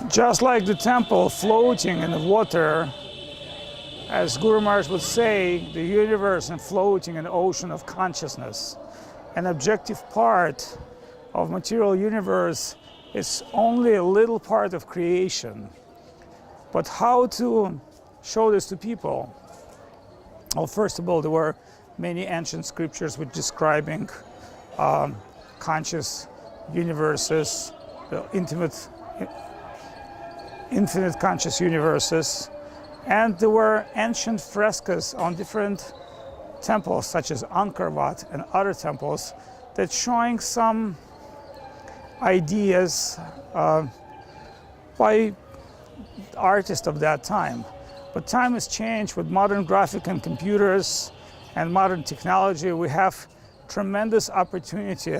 Just like the temple floating in the water, as Guru Maharaj would say, the universe and floating in the ocean of consciousness. An objective part of material universe is only a little part of creation. But how to show this to people? Well, first of all, there were many ancient scriptures with describing conscious universes, infinite conscious universes. And there were ancient frescoes on different temples, such as Angkor Wat and other temples, that showing some ideas by artists of that time. But time has changed with modern graphic and computers and modern technology. We have tremendous opportunity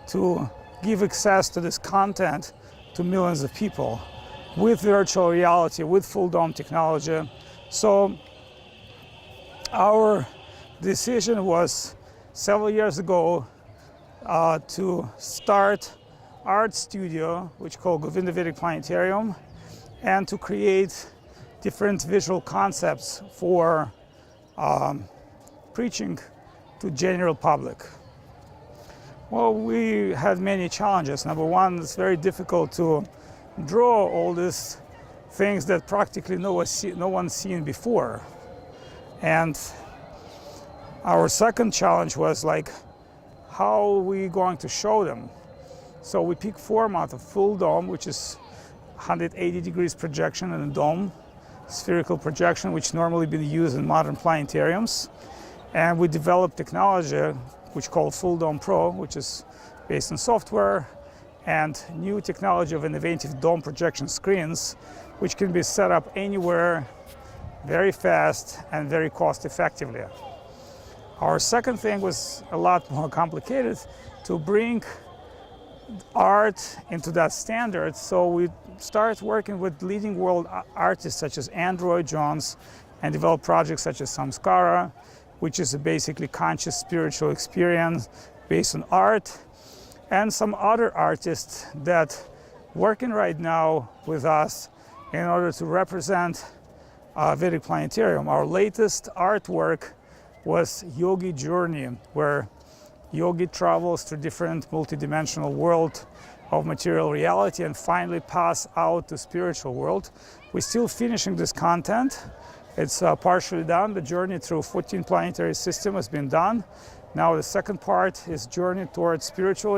to give access to this content to millions of people with virtual reality, with full dome technology. So our decision was several years ago to start art studio, which called Govinda Vedic Planetarium, and to create different visual concepts for preaching to general public. Well, we had many challenges. Number one, it's very difficult to draw all these things that practically no one's seen before. And our second challenge was like, how are we going to show them? So we picked format of full dome, which is 180 degrees projection in a dome, spherical projection, which normally been used in modern planetariums. And we developed technology, which called Fulldome.pro, which is based on software, and new technology of innovative dome projection screens, which can be set up anywhere very fast and very cost effectively. Our second thing was a lot more complicated, to bring art into that standard. So we started working with leading world artists such as Andrew Jones, and developed projects such as Samskara, which is a basically conscious spiritual experience based on art, and some other artists that working right now with us in order to represent Vedic Planetarium. Our latest artwork was Yogi Journey, where yogi travels to different multidimensional world of material reality and finally pass out to spiritual world. We're still finishing this content. It's partially done. The journey through 14 planetary system has been done. Now the second part is journey towards spiritual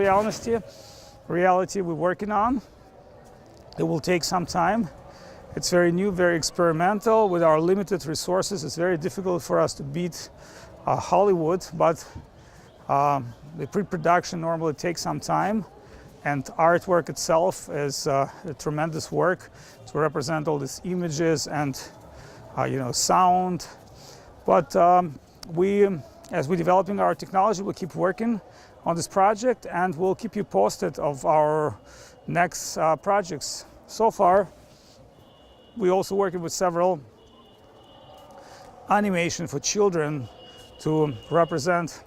reality we're working on. It will take some time. It's very new, very experimental. With our limited resources, it's very difficult for us to beat Hollywood, but the pre-production normally takes some time, and artwork itself is a tremendous work to represent all these images and sound. But as we're developing our technology, we'll keep working on this project, and we'll keep you posted of our next projects. So far, we're also working with several animation for children to represent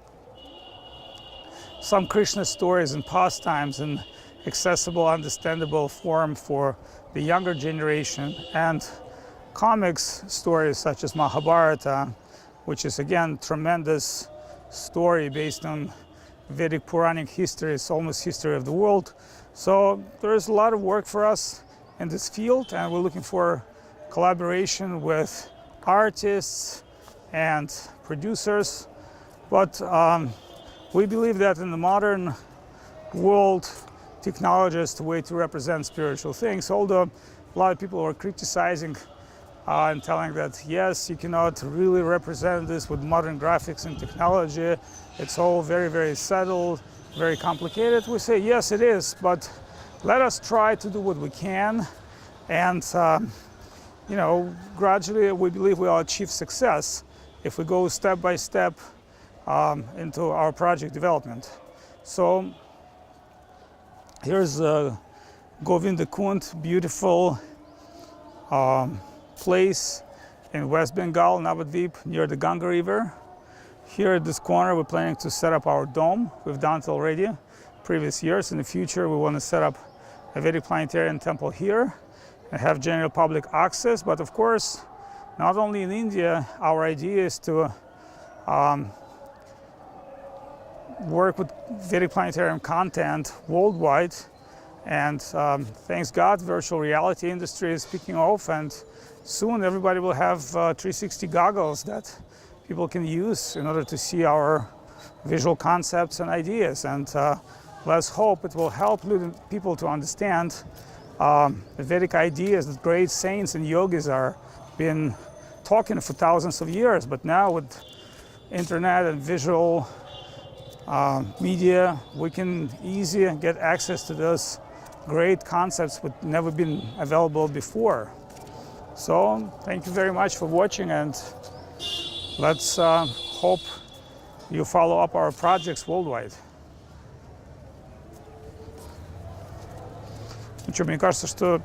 some Krishna stories and pastimes in accessible, understandable form for the younger generation, and comics stories such as Mahabharata, which is again tremendous story based on Vedic Puranic history. It's almost history of the world. So there is a lot of work for us in this field, and we're looking for collaboration with artists and producers. But we believe that in the modern world, technology is the way to represent spiritual things. Although a lot of people are criticizing and telling that, yes, you cannot really represent this with modern graphics and technology. It's all very, very settled, very complicated. We say, yes, it is, but let us try to do what we can. And, gradually we believe we'll achieve success if we go step by step into our project development. So here's Govinda Kunda, beautiful place in West Bengal, Nabadvip, near the Ganga River. Here at this corner, we're planning to set up our dome. We've done it already previous years. In the future, we want to set up a Vedic planetarium temple here and have general public access. But of course, not only in India, our idea is to work with Vedic planetarium content worldwide. And thanks God, virtual reality industry is picking off, and soon everybody will have 360 goggles that people can use in order to see our visual concepts and ideas. And let's hope it will help people to understand the Vedic ideas that great saints and yogis are been talking for thousands of years. But now with internet and visual media, we can easily get access to those great concepts that never been available before. So thank you very much for watching, and let's hope you follow up our projects worldwide. Ну что, мне кажется, что